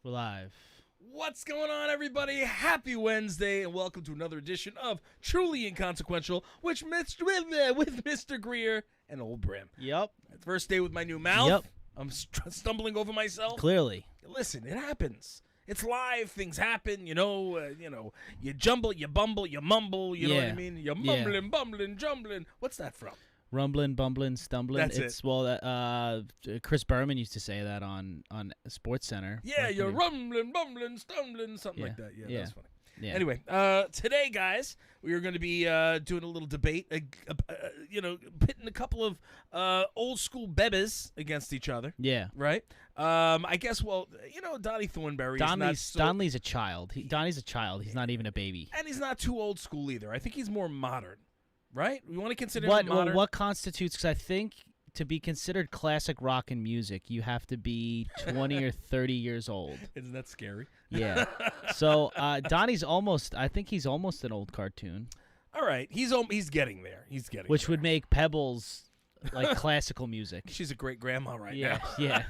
We're live. What's going on, everybody? Happy Wednesday, and welcome to another edition of Truly Inconsequential, with Mr. Greer and Old Brim. Yep. First day with my new mouth. Yep. I'm stumbling over myself. Clearly. Listen, it happens. It's live. Things happen. You jumble, you bumble, you mumble. You know what I mean? You're mumbling, bumbling, jumbling. What's that from? Rumbling, bumbling, stumbling. That's it. Well, Chris Berman used to say that on Sports Center. Yeah, you're rumbling, bumbling, stumbling, something like that. Yeah, that's funny. Yeah. Anyway, today, guys, we are going to be doing a little debate, pitting a couple of old school Pebbles against each other. Yeah. Right? I guess, Donnie Thornberry Donnie's a child. Donnie's a child. He's not even a baby. And he's not too old school either. I think he's more modern. Right? We want to consider him modern. What constitutes, because I think to be considered classic rock and music, you have to be 20 or 30 years old. Isn't that scary? Yeah. So Donnie's I think he's almost an old cartoon. All right. He's getting there. Which would make Pebbles like classical music. She's a great grandma now. Yeah.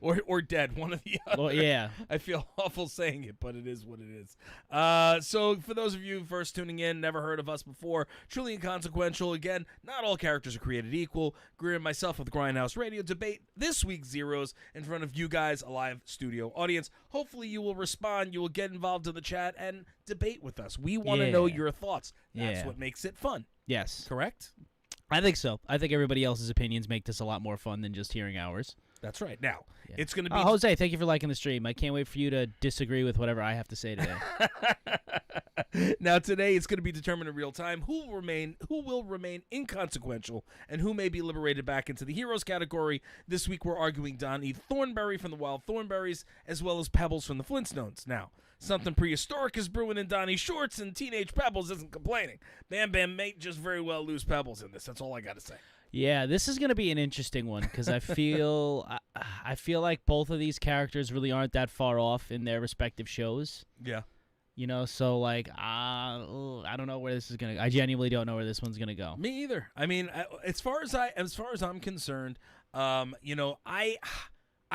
or dead, one of the other. Well, yeah. I feel awful saying it, but it is what it is. So for those of you first tuning in, never heard of us before, Truly Inconsequential. Again, not all characters are created equal. Greer and myself with Grindhouse Radio debate this week's Zeros in front of you guys, a live studio audience. Hopefully you will respond, you will get involved in the chat, and debate with us. We want to know your thoughts. That's what makes it fun. Yes. Correct? I think so. I think everybody else's opinions make this a lot more fun than just hearing ours. That's right. Now, it's going to be... Jose, thank you for liking the stream. I can't wait for you to disagree with whatever I have to say today. Now, today, it's going to be determined in real time who will remain inconsequential and who may be liberated back into the heroes category. This week, we're arguing Donnie Thornberry from the Wild Thornberrys, as well as Pebbles from the Flintstones. Now, something prehistoric is brewing in Donnie's shorts, and teenage Pebbles isn't complaining. Bamm-Bamm may just very well lose Pebbles in this. That's all I got to say. Yeah, this is going to be an interesting one because I feel like both of these characters really aren't that far off in their respective shows. Yeah. So like I don't know where this is going to go. I genuinely don't know where this one's going to go. Me either. I mean, as far as I'm concerned, I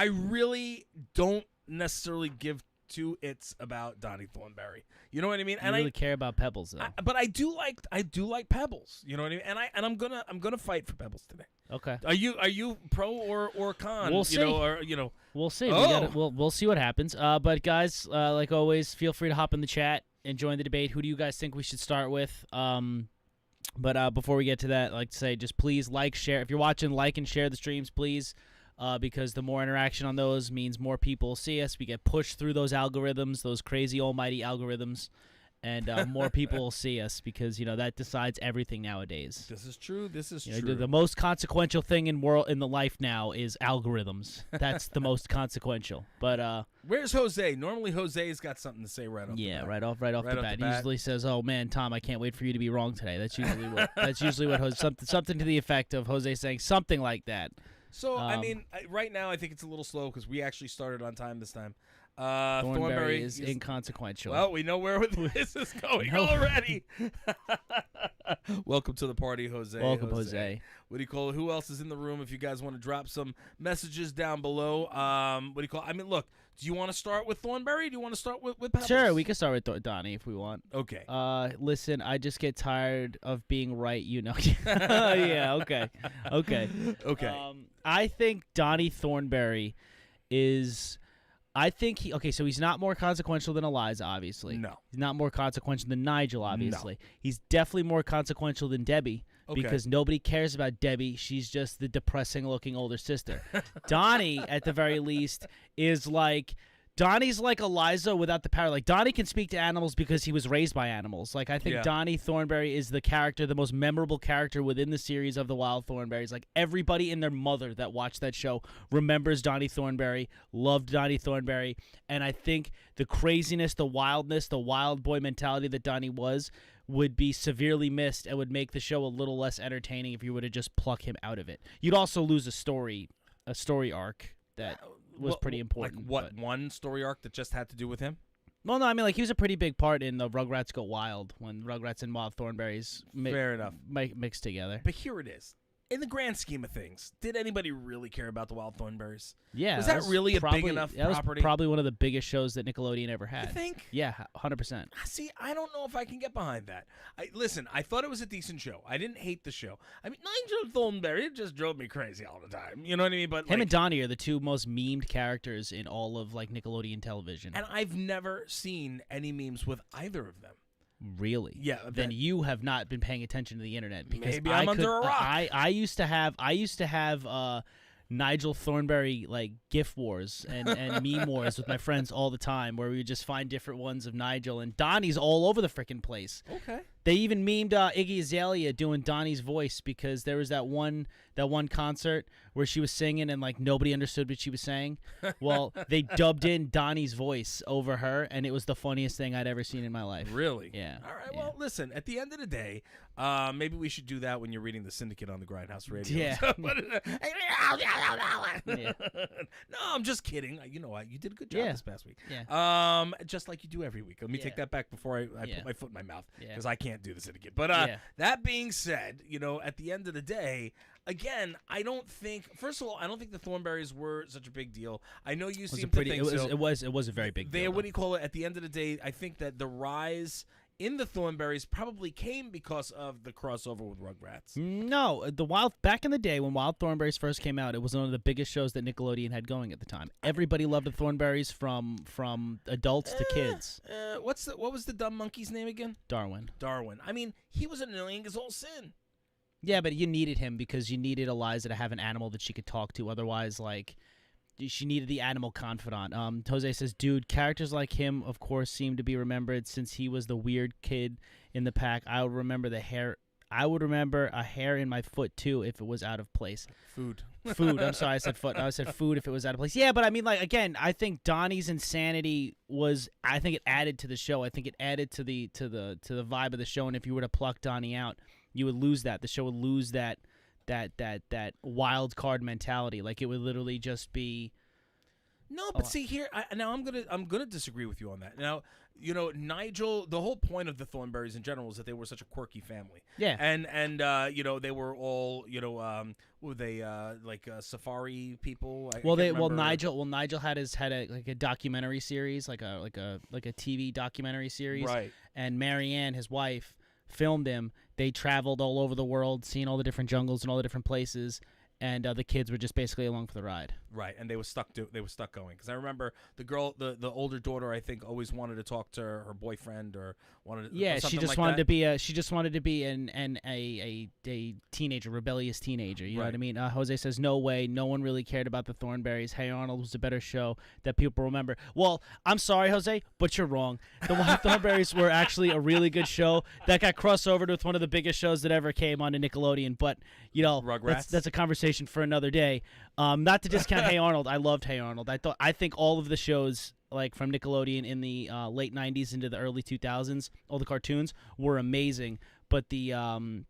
really don't necessarily give two it's about Donnie Thornberry. You know what I mean? I really care about Pebbles though. But I do like Pebbles. You know what I mean? And I'm gonna fight for Pebbles today. Okay. Are you pro or con? We'll see. We'll see. Oh. We'll see what happens. But guys, like always, feel free to hop in the chat and join the debate. Who do you guys think we should start with? But before we get to that, I'd like to say just please like, share. If you're watching, like and share the streams, please. Because the more interaction on those means more people see us. We get pushed through those algorithms, those crazy almighty algorithms, and more people will see us because that decides everything nowadays. This is true. The most consequential thing in the life now is algorithms. That's the most consequential. But where's Jose? Normally Jose's got something to say right off. Yeah, the bat. right off the bat. He usually says, "Oh man, Tom, I can't wait for you to be wrong today." That's usually what Jose, something to the effect of Jose saying something like that. So, I mean, right now I think it's a little slow because we actually started on time this time. Thornberry is inconsequential. Well, we know where this is going already. Welcome to the party, Jose. Welcome, Jose. What do you call it? Who else is in the room? If you guys want to drop some messages down below. What do you call it? I mean, look, do you want to start with Thornberry? Do you want to start with Pebbles? Sure, we can start with Donnie if we want. Okay. Listen, I just get tired of being right, Yeah, okay. Okay. I think Donnie Thornberry is... so he's not more consequential than Eliza, obviously. No. He's not more consequential than Nigel, obviously. No. He's definitely more consequential than Debbie because nobody cares about Debbie. She's just the depressing-looking older sister. Donnie, at the very least, is like... Donnie's like Eliza without the power. Like, Donnie can speak to animals because he was raised by animals. Like, I think Donnie Thornberry is the most memorable character within the series of the Wild Thornberrys. Like, everybody and their mother that watched that show remembers Donnie Thornberry, loved Donnie Thornberry, and I think the craziness, the wildness, the wild boy mentality that Donnie would be severely missed and would make the show a little less entertaining if you were to just pluck him out of it. You'd also lose a story arc that was pretty important. Like one story arc that just had to do with him? Well, no, I mean, like, he was a pretty big part in the Rugrats Go Wild when Rugrats and Wild Thornberrys Fair enough. mixed together. But here it is. in the grand scheme of things, did anybody really care about the Wild Thornberrys? Yeah. Was that really a big enough property? Was probably one of the biggest shows that Nickelodeon ever had. You think? Yeah, 100%. See, I don't know if I can get behind that. Listen, I thought it was a decent show. I didn't hate the show. I mean, Nigel Thornberry just drove me crazy all the time. You know what I mean? But him and Donnie are the two most memed characters in all of like Nickelodeon television. And I've never seen any memes with either of them. Really? Yeah. Then you have not been paying attention to the internet because maybe I'm under a rock. I used to have Nigel Thornberry like GIF wars and meme wars with my friends all the time, where we would just find different ones of Nigel, and Donnie's all over the freaking place. Okay. They even memed Iggy Azalea doing Donnie's voice because there was that one concert where she was singing and like nobody understood what she was saying. Well, they dubbed in Donnie's voice over her, and it was the funniest thing I'd ever seen in my life. Really? Yeah. All right. Yeah. Well, listen. At the end of the day, maybe we should do that when you're reading the Syndicate on the Grindhouse Radio. Yeah. Yeah. No, I'm just kidding. You know what? You did a good job this past week. Yeah. Just like you do every week. Let me take that back before I put my foot in my mouth because I can't do the Syndicate. But that being said, at the end of the day, again, I don't think. First of all, I don't think the Thornberrys were such a big deal. I know you seem to think so. It was a very big deal. What do you call it? At the end of the day, I think that the rise in the Thornberrys probably came because of the crossover with Rugrats. No, back in the day when Wild Thornberrys first came out, it was one of the biggest shows that Nickelodeon had going at the time. Everybody loved the Thornberrys from adults to kids. What was the dumb monkey's name again? Darwin. I mean, he was annoying as all sin. Yeah, but you needed him because you needed Eliza to have an animal that she could talk to. Otherwise, like, she needed the animal confidant. Jose says, dude, characters like him, of course, seem to be remembered since he was the weird kid in the pack. I would remember the hair. I would remember a hair in my foot, too, if it was out of place. Food. I'm sorry, I said foot. I said food if it was out of place. Yeah, but I mean, like, again, I think Donnie's insanity I think it added to the show. I think it added to the vibe of the show, and if you were to pluck Donnie out, you would lose that. The show would lose that wild card mentality. Like, it would literally just be. No, but see here. I'm gonna disagree with you on that. Now, Nigel. The whole point of the Thornberrys in general is that they were such a quirky family. Yeah. And they were all were they like safari people? Nigel had a documentary series, like a TV documentary series. Right. And Marianne, his wife, filmed him. They traveled all over the world, seeing all the different jungles and all the different places, and the kids were just basically along for the ride. Right, and they were stuck going. Because I remember the girl, the older daughter, I think, always wanted to talk to her boyfriend or wanted to. Yeah, she just wanted to be a teenager, rebellious teenager. You know what I mean? Jose says, no way, no one really cared about the Thornberrys. Hey Arnold was a better show that people remember. Well, I'm sorry, Jose, but you're wrong. The Wild Thornberrys were actually a really good show that got crossed over with one of the biggest shows that ever came on to Nickelodeon. But Rugrats. That's a conversation for another day. Not to discount Hey Arnold. I loved Hey Arnold. I think all of the shows like from Nickelodeon in the late 90s into the early 2000s, all the cartoons were amazing. But the Wild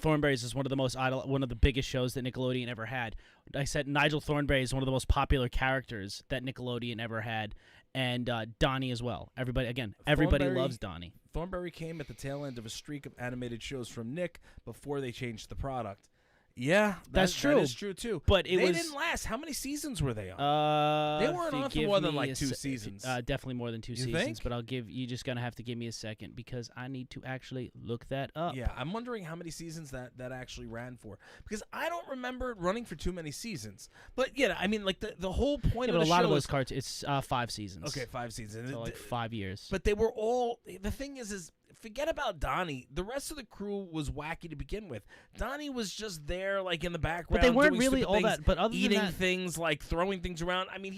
Thornberrys is one of the biggest shows that Nickelodeon ever had. I said Nigel Thornberry is one of the most popular characters that Nickelodeon ever had, and Donnie as well. Everybody loves Donnie. Thornberry came at the tail end of a streak of animated shows from Nick before they changed the product. Yeah, that's true. That is true too. But they didn't last. How many seasons were they on? They weren't on for more than like 2 seasons. Definitely more than 2 seasons. Think? But you just gonna have to give me a second because I need to actually look that up. Yeah, I'm wondering how many seasons that actually ran for, because I don't remember it running for too many seasons. But yeah, I mean, like the whole point of the show. A lot of those cartoons, it's 5 seasons. Okay, 5 seasons. So like 5 years. But they were all. The thing is forget about Donnie. The rest of the crew was wacky to begin with. Donnie was just there, like in the background. But they weren't doing really all things, that. But other eating than that, things, like throwing things around. I mean,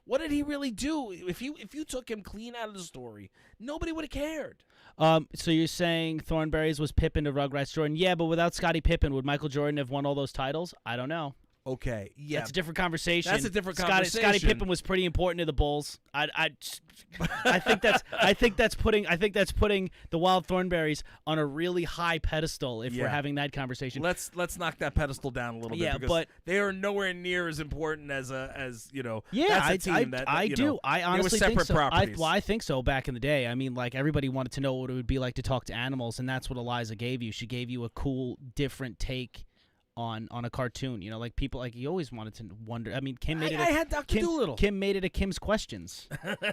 what did he really do? If you took him clean out of the story, nobody would have cared. So you're saying Thornberrys was Pippin to Rugrats Jordan? Yeah, but without Scottie Pippen, would Michael Jordan have won all those titles? I don't know. Okay, yeah, that's a different conversation. That's a different conversation. Scottie Pippen was pretty important to the Bulls. I think that's putting the Wild Thornberrys on a really high pedestal if we're having that conversation. Let's knock that pedestal down a little bit. Because but they are nowhere near as important as Yeah, that's a team I do. I honestly separate think so. properties. I think so. Back in the day, I mean, like everybody wanted to know what it would be like to talk to animals, and that's what Eliza gave you. She gave you a cool, different take on a cartoon, like people like you always wanted to wonder. I mean, Kim made it. I had Dr. Dolittle. Kim made it a Kim's questions. I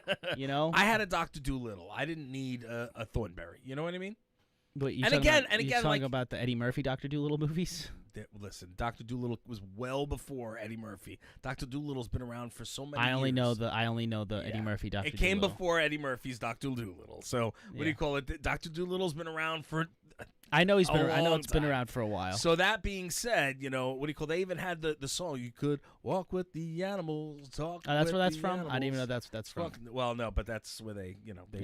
had a Dr. Dolittle. I didn't need a Thornberry. You know what I mean? But and again, talking like about the Eddie Murphy Dr. Dolittle movies. Listen, Dr. Dolittle was well before Eddie Murphy. Dr. Dolittle's been around for so many years. I only know the Eddie Murphy Dr. It came Dolittle. before Eddie Murphy's Dr. Dolittle. So what do you call it? Dr. Dolittle's been around for. I know it's been around for a while. So that being said, they even had the song, you could walk with the animals, talk. Oh, that's with where that's the from. animals. I didn't even know that's from. Well, no, but that's where they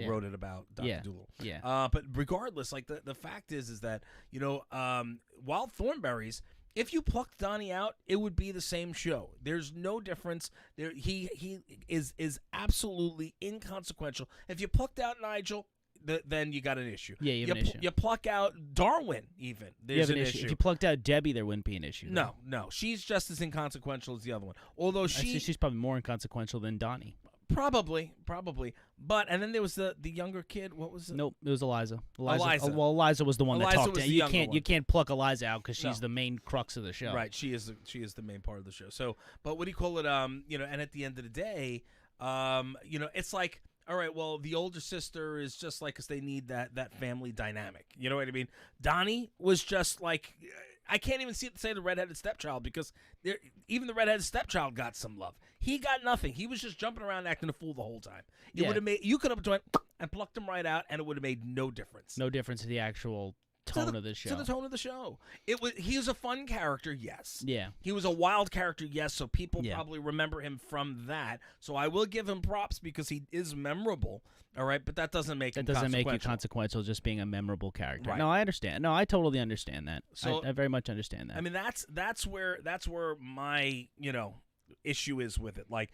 wrote it about Dr. Dolittle. Yeah. But regardless, like the fact is that Wild Thornberrys. If you plucked Donnie out, it would be the same show. There's no difference. He is absolutely inconsequential. If you plucked out Nigel, then you got an issue. Yeah, you have an issue. You pluck out Darwin, even. There's an issue. If you plucked out Debbie, there wouldn't be an issue. No. She's just as inconsequential as the other one. Although she's probably more inconsequential than Donnie. Probably. But, and then there was the younger kid. What was it? Nope, it was Eliza. Eliza. Well, Eliza was the one that talked. You can't pluck Eliza out because she's the main crux of the show. Right, she is the main part of the show. So, but what do you call it? And at the end of the day, it's like, all right, well, the older sister is just like, because they need that family dynamic. You know what I mean? Donnie was just like, I can't even say the redheaded stepchild, because even the redheaded stepchild got some love. He got nothing. He was just jumping around acting a fool the whole time. It would have made, you could have went and plucked him right out, and it would have made no difference. No difference to the actual tone of the show. To the tone of the show. He was a fun character, yes. Yeah. He was a wild character, yes, so people probably remember him from that. So I will give him props because he is memorable, all right, but that doesn't make him consequential. That doesn't make you consequential, just being a memorable character. Right. No, I understand. No, I totally understand that. So I very much understand that. I mean, that's where my, issue is with it. Like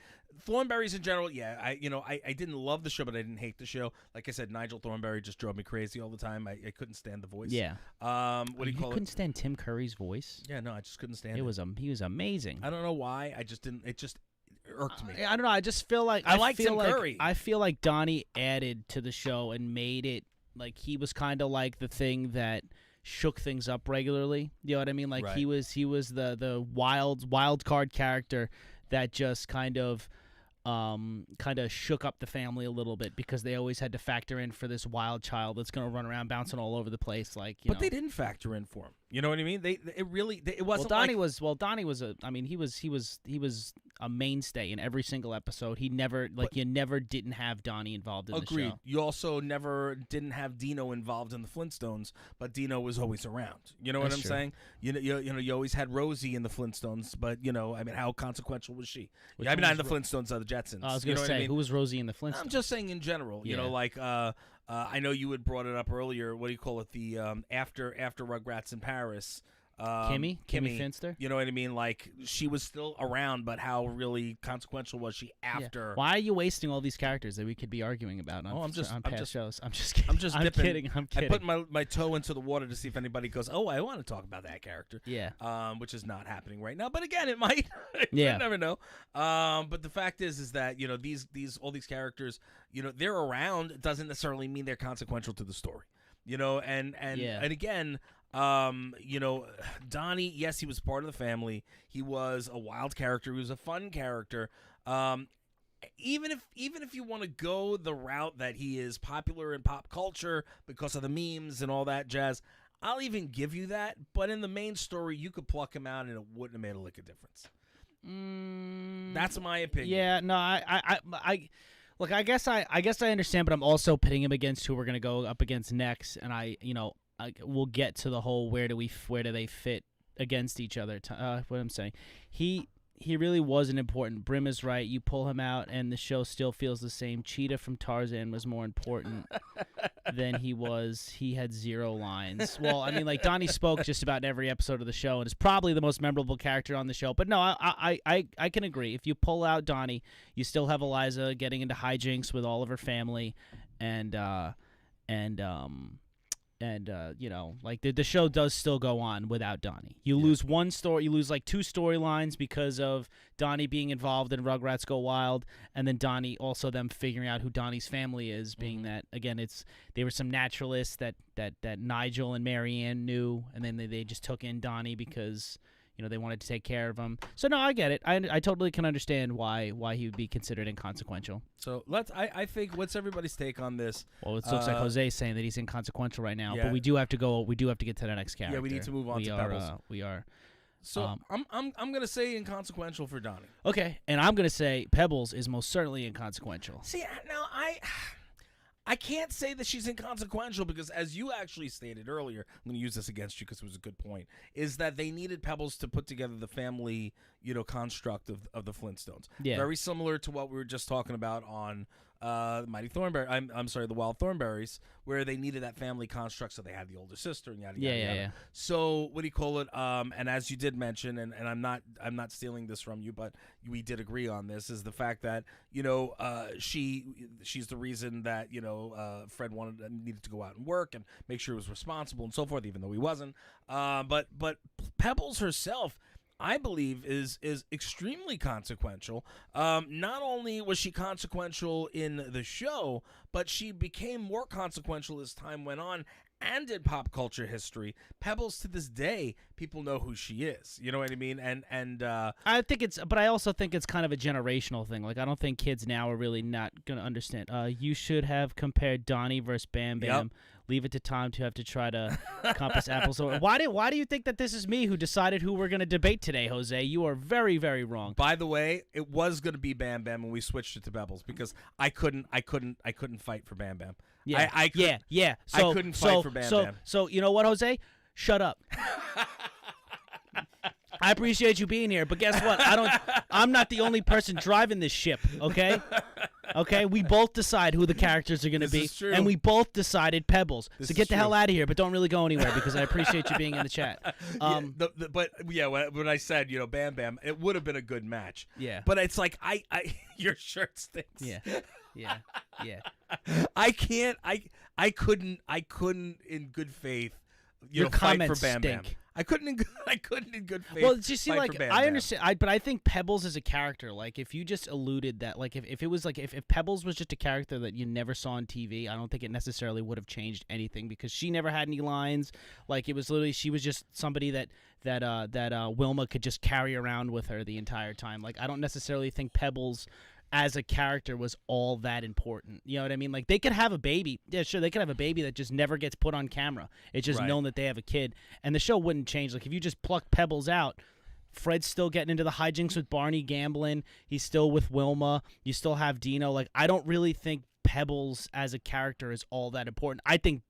Thornberrys in general, I didn't love the show, but I didn't hate the show. Like I said, Nigel Thornberry just drove me crazy all the time. I couldn't stand the voice. Yeah. What do you call it? You couldn't stand Tim Curry's voice? Yeah, no, I just couldn't stand it. He was amazing. I don't know why. I just didn't. It just irked me. I don't know. I just feel like I like Tim Curry. I feel like Donnie added to the show and made it like he was kind of like the thing that shook things up regularly. You know what I mean? Like he was the wild card character that just kind of shook up the family a little bit, because they always had to factor in for this wild child that's going to run around bouncing all over the place. But they didn't factor in for him. You know what I mean? It wasn't. Well, Donnie was he was a mainstay in every single episode. You never didn't have Donnie involved in the show. Agreed. You also never didn't have Dino involved in the Flintstones, but Dino was always around. You know what I'm saying? You always had Rosie in the Flintstones, but how consequential was she? Not in the Flintstones, the Jetsons. I was going to say, who was Rosie in the Flintstones? I'm just saying in general. I know you had brought it up earlier. What do you call it? The after Rugrats in Paris. Kimmy Finster. You know what I mean? Like, she was still around, but how really consequential was she after? Yeah. Why are you wasting all these characters that we could be arguing about on past shows? I'm just kidding. I'm kidding. I put my toe into the water to see if anybody goes, oh, I want to talk about that character. Yeah. Which is not happening right now. But again, it might. Yeah. You never know. But the fact is that all these characters, they're around. It doesn't necessarily mean they're consequential to the story. And again. Donnie, yes, he was part of the family. He was a wild character. He was a fun character. Even if you want to go the route that he is popular in pop culture because of the memes and all that jazz, I'll even give you that. But in the main story, you could pluck him out and it wouldn't have made a lick of difference. That's my opinion. Yeah, no, I look, I guess I understand, but I'm also pitting him against who we're gonna go up against next, and we'll get to the whole where do they fit against each other. What I'm saying, he really wasn't important. Brim is right. You pull him out, and the show still feels the same. Cheetah from Tarzan was more important than he was. He had 0 lines. Well, I mean, like, Donnie spoke just about every episode of the show, and is probably the most memorable character on the show. But no, I can agree. If you pull out Donnie, you still have Eliza getting into hijinks with all of her family, and you know, like the show does still go on without Donnie. You lose one story, you lose like 2 storylines because of Donnie being involved in Rugrats Go Wild, and then Donnie also them figuring out who Donnie's family is, being that again they were some naturalists that Nigel and Marianne knew, and then they just took in Donnie because they wanted to take care of him. So no, I get it. I totally can understand why he would be considered inconsequential. So I think what's everybody's take on this? Well, it looks like Jose's saying that he's inconsequential right now, but we do have to go. We do have to get to the next character. Yeah, we need to move on to Pebbles. We are. So I'm gonna say inconsequential for Donnie. Okay, and I'm gonna say Pebbles is most certainly inconsequential. See, now I can't say that she's inconsequential because, as you actually stated earlier, I'm going to use this against you because it was a good point, is that they needed Pebbles to put together the family, construct of the Flintstones. Yeah. Very similar to what we were just talking about on Mighty Thornberry. I'm sorry, the Wild Thornberrys, where they needed that family construct, so they had the older sister and yada yada yada. Yeah. So what do you call it? And as you did mention, and I'm not stealing this from you, but we did agree on this, is the fact that she's the reason that Fred needed to go out and work and make sure he was responsible and so forth, even though he wasn't. But Pebbles herself, I believe, is extremely consequential. Not only was she consequential in the show, but she became more consequential as time went on and in pop culture history. Pebbles, to this day, people know who she is. You know what I mean? And I think but I also think it's kind of a generational thing. Like, I don't think kids now are really not going to understand. You should have compared Donnie versus Bamm-Bamm. Yep. Leave it to Tom to have to try to compass apples. Why do you think that this is me who decided who we're going to debate today, Jose? You are very, very wrong. By the way, it was going to be Bamm-Bamm when we switched it to Pebbles because I couldn't fight for Bamm-Bamm. Yeah, I couldn't fight for Bamm-Bamm. So you know what, Jose? Shut up. I appreciate you being here, but guess what? I'm not the only person driving this ship, okay? Okay, we both decide who the characters are going to be, and we both decided Pebbles. So get the hell out of here, but don't really go anywhere because I appreciate you being in the chat. When I said, Bamm-Bamm, it would have been a good match. Yeah. But it's like, your shirt stinks. Yeah. I couldn't in good faith, Your fight for comments Bamm-Bamm. stink. I couldn't in good faith. Well, you see, fight like, for Bamm-Bamm. I understand, but I think Pebbles is a character. Like, if you just alluded that, like, if it was like if Pebbles was just a character that you never saw on TV, I don't think it necessarily would have changed anything because she never had any lines. Like, it was literally she was just somebody that Wilma could just carry around with her the entire time. Like, I don't necessarily think Pebbles as a character was all that important. You know what I mean? Like, they could have a baby. Yeah, sure, they could have a baby that just never gets put on camera. It's just known that they have a kid. And the show wouldn't change. Like, if you just plucked Pebbles out, Fred's still getting into the hijinks with Barney gambling. He's still with Wilma. You still have Dino. Like, I don't really think Pebbles as a character is all that important. I think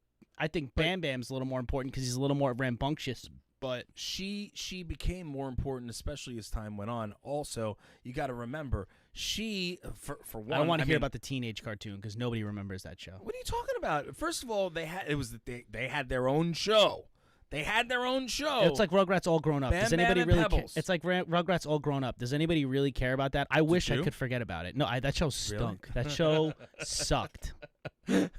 Bamm-Bamm's a little more important because he's a little more rambunctious. But she became more important, especially as time went on. Also, you got to remember, she for one. I don't want to hear about the teenage cartoon because nobody remembers that show. What are you talking about? First of all, they had their own show. They had their own show. It's like Rugrats All Grown Up. Does anybody and really care? Pebbles. It's like Rugrats All Grown Up. Does anybody really care about that? I wish I could forget about it. No, that show stunk. Really? That show sucked. Really,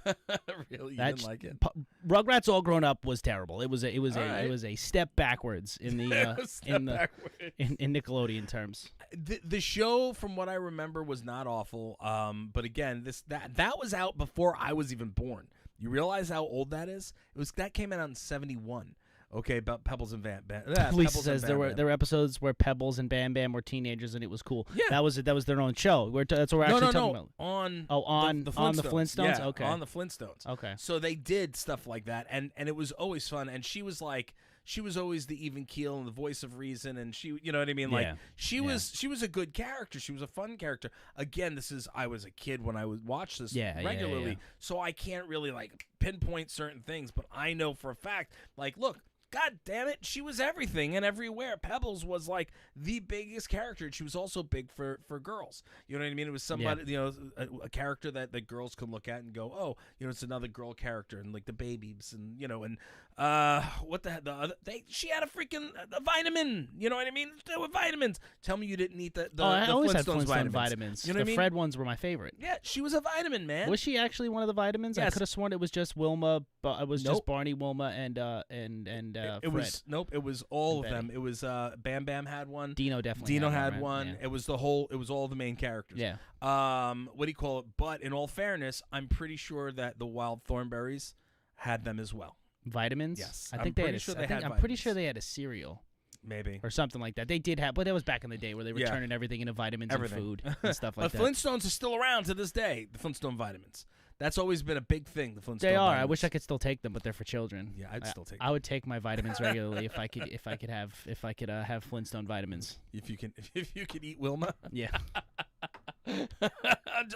you didn't like it? Rugrats All Grown Up was terrible. It was a step backwards in the in Nickelodeon terms. The show, from what I remember, was not awful. But again, that was out before I was even born. You realize how old that is? That came out in 1971. Okay, about Pebbles and Bamm-Bamm. Lisa says there were episodes where Pebbles and Bamm-Bamm were teenagers and it was cool. Yeah, that was their own show. That's what we're actually talking about. On the Flintstones. Yeah, okay, on the Flintstones. Okay, so they did stuff like that, and it was always fun. And she was always the even keel and the voice of reason, and she, you know what I mean? Like she was a good character. She was a fun character. Again, I was a kid when I would watch this regularly, so I can't really like pinpoint certain things, but I know for a fact. Like, look. God damn it, she was everything and everywhere. Pebbles was like the biggest character. She was also big for girls. You know what I mean? It was somebody, you know, a character that girls could look at and go, oh, you know, it's another girl character, and like the babies, and you know, and what the other? She had a vitamin. You know what I mean? There were vitamins. Tell me you didn't eat the I always had Flintstones vitamins. You know what I mean? The Fred ones were my favorite. Yeah, she was a vitamin, man. Was she actually one of the vitamins? Yes. I could have sworn it was just Wilma, but it was just Barney, Wilma, and Fred. It was It was all of them. It was Bamm-Bamm had one. Dino definitely. had one. Yeah. It was all the main characters. Yeah. What do you call it? But in all fairness, I'm pretty sure that the Wild Thornberrys had them as well. Vitamins? Yes. I think I'm pretty sure they had a cereal. Maybe. Or something like that. They did have, but that was back in the day where they were turning everything into vitamins and food and stuff like that. But Flintstones are still around to this day, the Flintstone vitamins. That's always been a big thing, the Flintstone They are. vitamins. I wish I could still take them, but they're for children. Yeah, I'd still take them. I would take my vitamins regularly if I could have Flintstone vitamins. If you could eat Wilma? Yeah.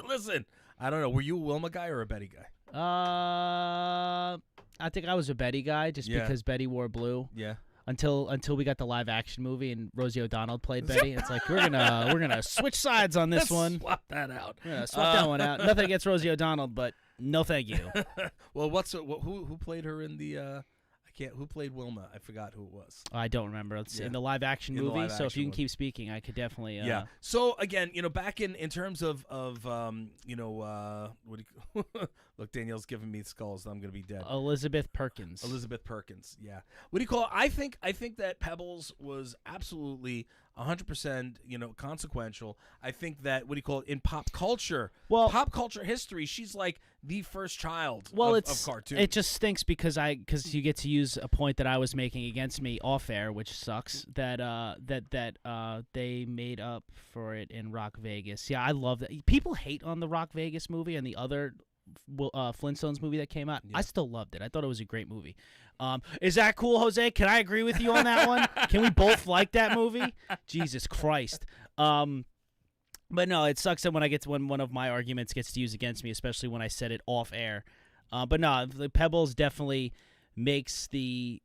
Listen, I don't know. Were you a Wilma guy or a Betty guy? I think I was a Betty guy just because Betty wore blue. Yeah. Until we got the live action movie and Rosie O'Donnell played Betty. It's like we're gonna switch sides on this one. Swap that out. We're gonna swap that one out. Nothing against Rosie O'Donnell, but no thank you. Well, who played her in the who played Wilma? I forgot who it was. I don't remember. It's in the live action movie. So if you can keep speaking, I could definitely. Yeah. So again, you know, back in terms of you know, what do you, look, Danielle's giving me skulls. I'm gonna be dead. Elizabeth Perkins. Yeah. What do you call it? I think that Pebbles was absolutely 100%, you know, consequential. I think that what do you call it in pop culture? Well, pop culture history, she's like the first child of cartoons. It just stinks because you get to use a point that I was making against me off air, which sucks. That they made up for it in Rock Vegas. Yeah, I love that. People hate on the Rock Vegas movie and the other Flintstones movie that came out. Yeah. I still loved it. I thought it was a great movie. Is that cool, Jose? Can I agree with you on that one? Can we both like that movie? Jesus Christ. But no, it sucks that when one of my arguments gets used against me, especially when I said it off air. But no, the Pebbles definitely makes the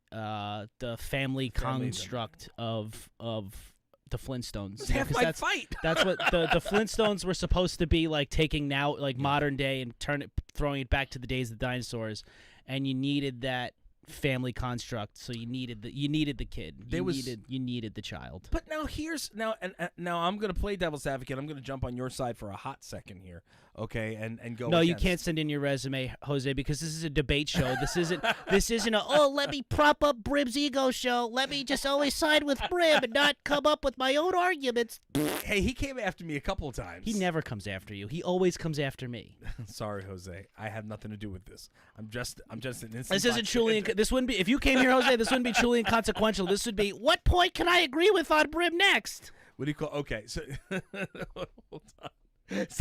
family construct of the Flintstones. It's half my fight. That's what the Flintstones were supposed to be like, taking now like modern day and throwing it back to the days of the dinosaurs, and you needed that family construct, so you needed the kid. You needed the child. But now now I'm gonna play devil's advocate. I'm gonna jump on your side for a hot second here, okay? And go. No, you can't send in your resume, Jose, because this is a debate show. This isn't a let me prop up Brim's ego show. Let me just always side with Brim and not come up with my own arguments. Hey, he came after me a couple of times. He never comes after you. He always comes after me. Sorry, Jose. I have nothing to do with this. I'm just an instant. This isn't truly. This wouldn't be if you came here, Jose. This wouldn't be truly inconsequential. This would be what point can I agree with on Brim next? What do you call? Okay, so hold on.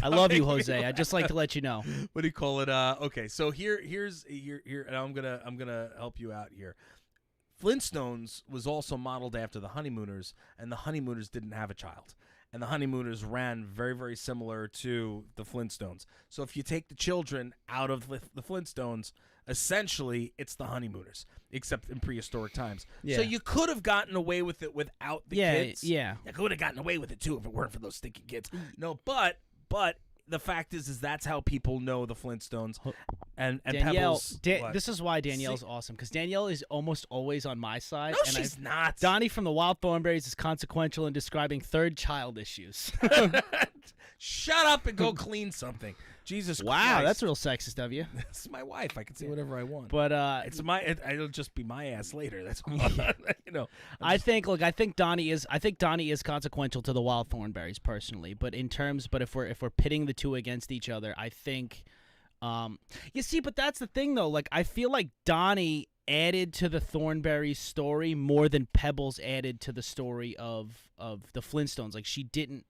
I love you, Jose. I'd just like to let you know. What do you call it? Okay, so here's and I'm gonna help you out here. Flintstones was also modeled after the Honeymooners, and the Honeymooners didn't have a child. And the Honeymooners ran very, very similar to the Flintstones. So if you take the children out of the Flintstones, essentially it's the Honeymooners, except in prehistoric times. Yeah. So you could have gotten away with it without the kids. Yeah. You could have gotten away with it too if it weren't for those stinking kids. No, but the fact is that's how people know the Flintstones and Danielle. Pebbles. This is why Danielle's awesome, because Danielle is almost always on my side. No, and she's not. Donnie from the Wild Thornberrys is consequential in describing third child issues. Shut up and go clean something. Jesus Christ. Wow, that's real sexist of you. This is my wife. I can say whatever I want. But it'll just be my ass later. That's all. You know. I think Donnie is consequential to the Wild Thornberrys personally. But if we're pitting the two against each other, I think you see, but that's the thing though. Like, I feel like Donnie added to the Thornberry story more than Pebbles added to the story of the Flintstones. Like, she didn't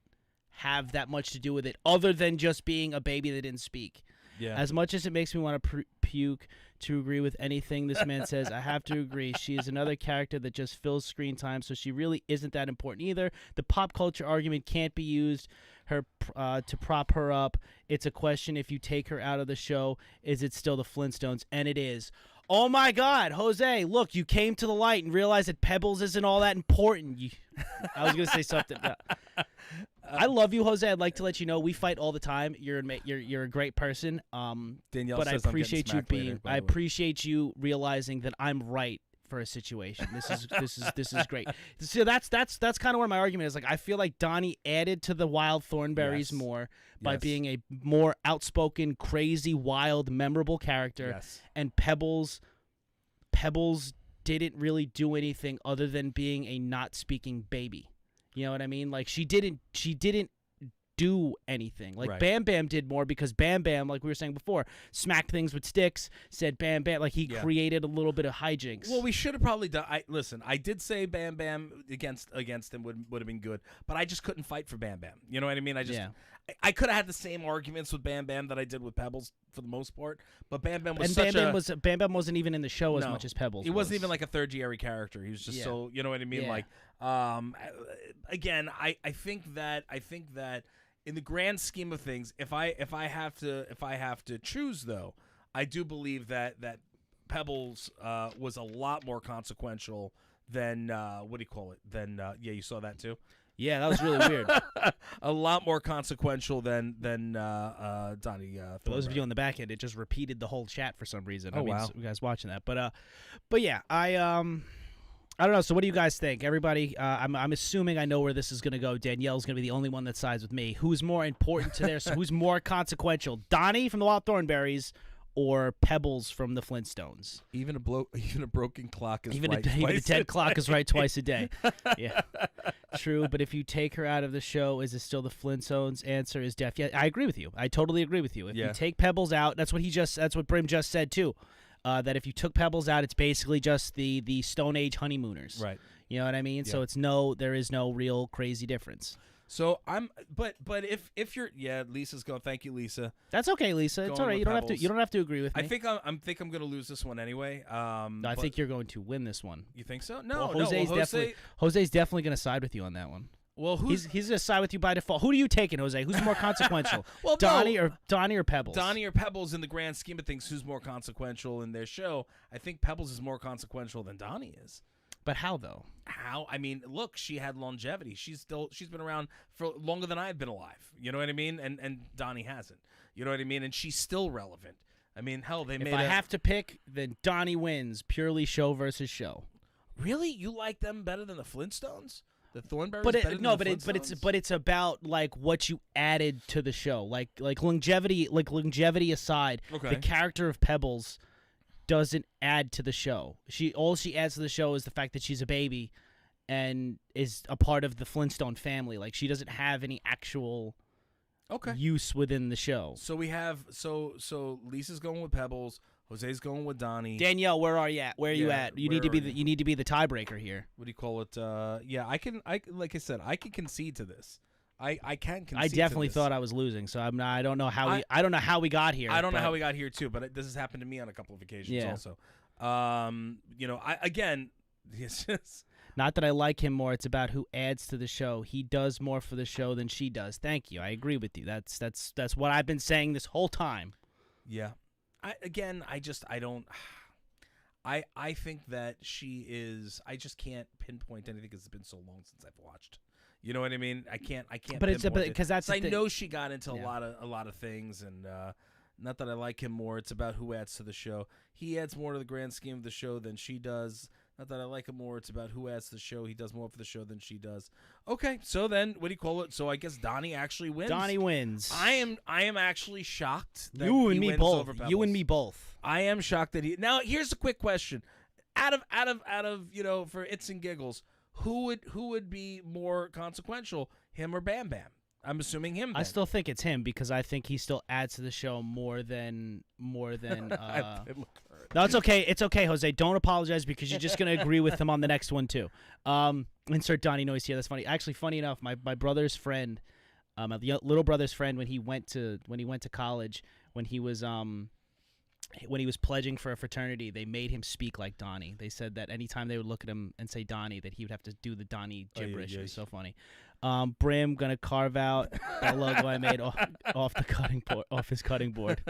have that much to do with it other than just being a baby that didn't speak. Yeah. As much as it makes me want to puke to agree with anything this man says, I have to agree. She is another character that just fills screen time, so she really isn't that important either. The pop culture argument can't be used to prop her up. It's a question: if you take her out of the show, is it still the Flintstones? And it is. Oh my God, Jose! Look, you came to the light and realized that Pebbles isn't all that important. I was gonna say something. I love you, Jose. I'd like to let you know we fight all the time. You're a great person. Danielle but I says appreciate you later, I appreciate you realizing that I'm right for a situation. This is great. So that's kind of where my argument is. Like, I feel like Donnie added to the Wild Thornberrys more by being a more outspoken, crazy, wild, memorable character. Yes. And Pebbles didn't really do anything other than being a not speaking baby. You know what I mean? Like, she didn't do anything. Like, Bamm-Bamm did more because Bamm-Bamm, like we were saying before, smacked things with sticks, said Bamm-Bamm. Like, he created a little bit of hijinks. Well, we should have probably done. Listen, I did say Bamm-Bamm against him would have been good, but I just couldn't fight for Bamm-Bamm. You know what I mean? I could have had the same arguments with Bamm-Bamm that I did with Pebbles for the most part, but Bamm-Bamm was Bamm-Bamm wasn't even in the show as much as Pebbles. He wasn't even like a third-year character. He was just so, you know what I mean? Yeah. Like, again, I think that in the grand scheme of things, if I have to choose though, I do believe that Pebbles was a lot more consequential than you saw that too. Yeah, that was really weird. A lot more consequential than Donnie. For those of you on the back end, it just repeated the whole chat for some reason. Wow. You guys watching that, but yeah, I don't know. So what do you guys think? Everybody, I'm assuming I know where this is going to go. Danielle's going to be the only one that sides with me. Who's more important to so who's more consequential? Donnie from the Wild Thornberrys or Pebbles from the Flintstones? Even a broken clock is right even a dead clock is right twice a day. Yeah. True, but if you take her out of the show, is it still the Flintstones? Answer is deaf. Yeah, I agree with you. I totally agree with you. If you take Pebbles out, that's what Brim just said too. That if you took Pebbles out, it's basically just the Stone Age honeymooners. Right. You know what I mean? Yeah. So there is no real crazy difference. So but if you're Lisa's going. Thank you, Lisa. That's okay, Lisa. It's all right. You don't have to agree with me. I think I'm going to lose this one anyway. No, I think you're going to win this one. You think so? No, Jose's definitely going to side with you on that one. Well, he's going to side with you by default. Who are you taking, Jose? Who's more consequential? Well, Donnie or Pebbles? Donnie or Pebbles in the grand scheme of things, who's more consequential in their show? I think Pebbles is more consequential than Donnie is. But how though? How? I mean, look, she had longevity. She's been around for longer than I've been alive. You know what I mean? And Donnie hasn't. You know what I mean? And she's still relevant. I mean, hell, If I have to pick, then Donnie wins. Purely show versus show. Really? You like them better than the Flintstones? The Thornberrys, but it's about like what you added to the show, like longevity aside, the character of Pebbles doesn't add to the show. All she adds to the show is the fact that she's a baby and is a part of the Flintstone family. Like, she doesn't have any actual use within the show. So we have so Lisa's going with Pebbles. Jose's going with Donnie. Danielle, where are you at? Where are you at? You need to be the tiebreaker here. What do you call it? Like I said, I can concede to this. I can concede. I definitely to this. thought I was losing, so I don't know how we got here. I don't know how we got here too, but this has happened to me on a couple of occasions also. It's just not that I like him more. It's about who adds to the show. He does more for the show than she does. Thank you. I agree with you. That's what I've been saying this whole time. Yeah. I think that she is. I just can't pinpoint anything because it's been so long since I've watched. You know what I mean? I can't. But it's because that's. I know she got into a lot of things, and not that I like him more. It's about who adds to the show. He adds more to the grand scheme of the show than she does. Not that I like him more. It's about who adds to the show. He does more for the show than she does. Okay, so then what do you call it? So I guess Donnie actually wins. Donnie wins. I am actually shocked that you and he me wins both. over Pebbles. You and me both. I am shocked that he. Now here's a quick question: out of for its and giggles, who would be more consequential, him or Bamm-Bamm? I'm assuming him. Then. I still think it's him because I think he still adds to the show more than. No, it's okay. It's okay, Jose. Don't apologize because you're just gonna agree with him on the next one too. Insert Donnie noise here. That's funny. Actually, funny enough, my brother's friend, my little brother's friend, when he went to college, when he was pledging for a fraternity, they made him speak like Donnie. They said that anytime they would look at him and say Donnie, that he would have to do the Donnie gibberish. It was so funny. Brim gonna carve out that logo I made off the cutting board, off his cutting board.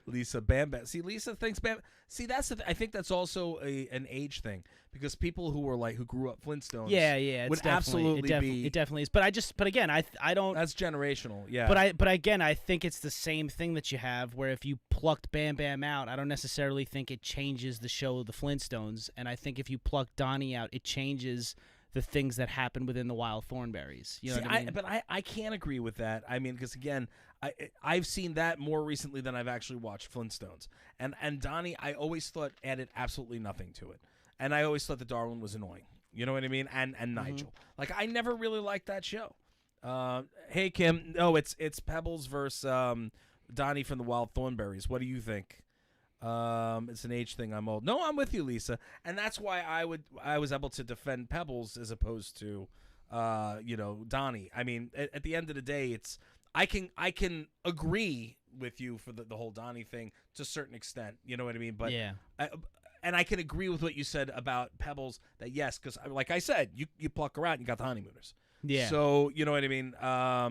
Lisa Bamm-Bamm. See, Lisa thinks Bamm. See, that's the. I think that's also an age thing because people who were who grew up Flintstones. Yeah, it's would definitely, absolutely it definitely is. But again, I don't. That's generational. Yeah. But again, I think it's the same thing that you have where if you plucked Bamm-Bamm out, I don't necessarily think it changes the show of the Flintstones, and I think if you pluck Donnie out, it changes the things that happen within the Wild Thornberrys. You know what I mean? But I can't agree with that. I mean, because again, I've seen that more recently than I've actually watched Flintstones. And Donnie, I always thought added absolutely nothing to it. And I always thought that Darwin was annoying. You know what I mean? And Nigel. I never really liked that show. Hey Kim, no, it's Pebbles versus Donnie from the Wild Thornberrys. What do you think? It's an age thing. I'm old. No, I'm with you, Lisa, and that's why I was able to defend Pebbles as opposed to, Donnie. I mean, at the end of the day, it's I can agree with you for the whole Donnie thing to a certain extent. You know what I mean? But yeah. And I can agree with what you said about Pebbles. That yes, because like I said, you pluck her out, and you got the honeymooners. Yeah. So you know what I mean. I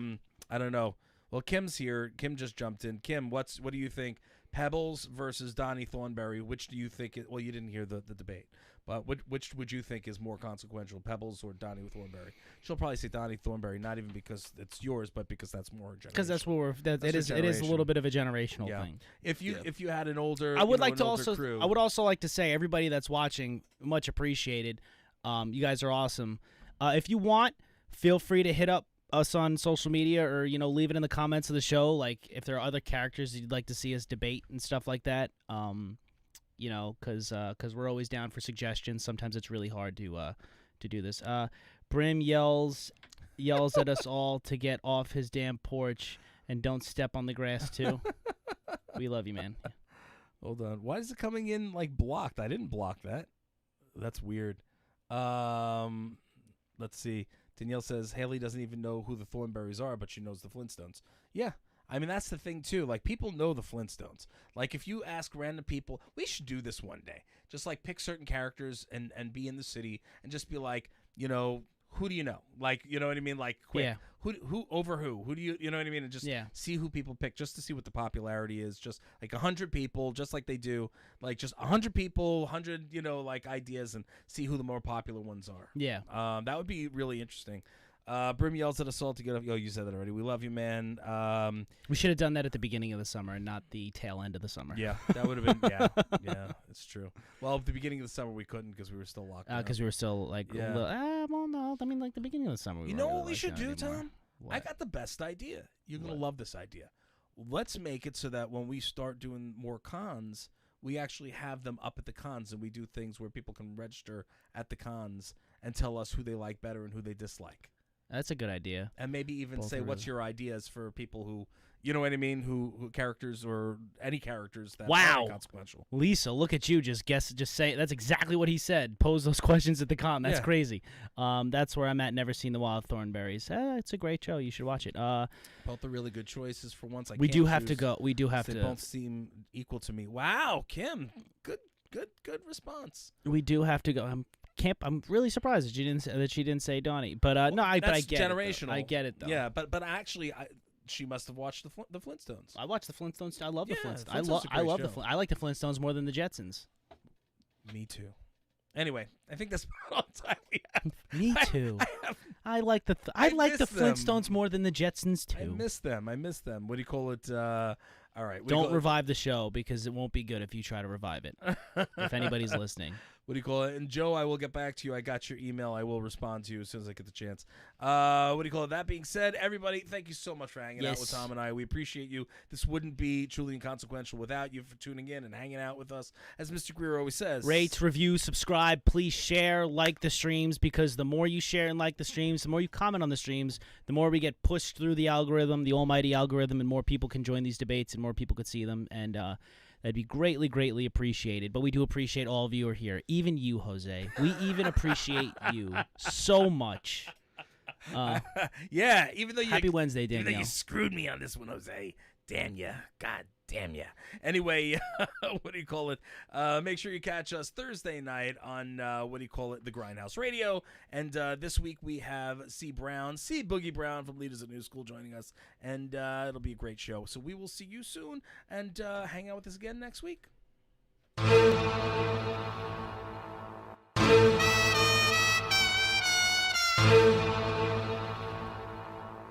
don't know. Well, Kim's here. Kim just jumped in. Kim, what do you think? Pebbles versus Donnie Thornberry. Which do you think? Well, you didn't hear the debate, but which would you think is more consequential, Pebbles or Donnie Thornberry? She'll probably say Donnie Thornberry, not even because it's yours, but because that's more generational. Because that's what it is a little bit of a generational thing. If you had an older, I would like to also crew. I would also like to say everybody that's watching, much appreciated. You guys are awesome. If you want, feel free to hit up us on social media or leave it in the comments of the show, like if there are other characters you'd like to see us debate and stuff like that, because we're always down for suggestions. Sometimes it's really hard to do this. Brim yells at us all to get off his damn porch and don't step on the grass too. We love you, man. Hold on, why is it coming in blocked? I didn't block that. That's weird. Let's see. Danielle says Haley doesn't even know who the Thornberrys are, but she knows the Flintstones. Yeah, I mean, that's the thing, too. People know the Flintstones. If you ask random people, we should do this one day. Just, pick certain characters and be in the city and just be who do you know? You know what I mean? Quick. Yeah. Who over who? Who do you know what I mean? And just see who people pick just to see what the popularity is. Just 100 people, just like they do. Just 100 people, 100, ideas and see who the more popular ones are. Yeah. That would be really interesting. Brim yells at us all to get up. Oh, you said that already. We love you, man. We should have done that at the beginning of the summer and not the tail end of the summer. Yeah, that would have been, yeah, it's true. Well, at the beginning of the summer, we couldn't because we were still locked down. Because we were still, well, no, I mean, the beginning of the summer. You know what we should do, Tom? What? I got the best idea. You're going to love this idea. Let's make it so that when we start doing more cons, we actually have them up at the cons and we do things where people can register at the cons and tell us who they like better and who they dislike. That's a good idea. And maybe even say what's your ideas for people who, you know what I mean, who characters or any characters that are inconsequential. Lisa, look at you, just say that's exactly what he said. Pose those questions at the con. That's crazy. That's where I'm at. Never seen the Wild Thornberrys. It's a great show. You should watch it. Both are really good choices for once. We do have to go. We do have to. They both seem equal to me. Wow, Kim, good response. We do have to go. I'm really surprised that she didn't say Donnie, but but I get generational. I get it though. Yeah, but actually, she must have watched the Flintstones. I watched the Flintstones. I love the Flintstones. I love I like the Flintstones more than the Jetsons. Me too. Anyway, I think that's all the time we have. Me too. I like the Flintstones more than the Jetsons too. I miss them. What do you call it? All right. Don't revive the show because it won't be good if you try to revive it. If anybody's listening. What do you call it? And Joe, I will get back to you. I got your email. I will respond to you as soon as I get the chance. What do you call it? That being said, everybody, thank you so much for hanging out with Tom and I. We appreciate you. This wouldn't be truly inconsequential without you for tuning in and hanging out with us. As Mr. Greer always says, rate, review, subscribe. Please share, like the streams, because the more you share and like the streams, the more you comment on the streams, the more we get pushed through the algorithm, the almighty algorithm, and more people can join these debates and more people could see them. And that'd be greatly, greatly appreciated. But we do appreciate all of you who are here. Even you, Jose. We even appreciate you so much. Yeah, even though Happy Wednesday, Danielle. Even though you screwed me on this one, Jose. Damn ya. God Damn ya. Anyway, what do you call it? Make sure you catch us Thursday night on, the Grindhouse Radio. And this week we have C. Boogie Brown from Leaders of New School joining us. And it'll be a great show. So we will see you soon. And hang out with us again next week.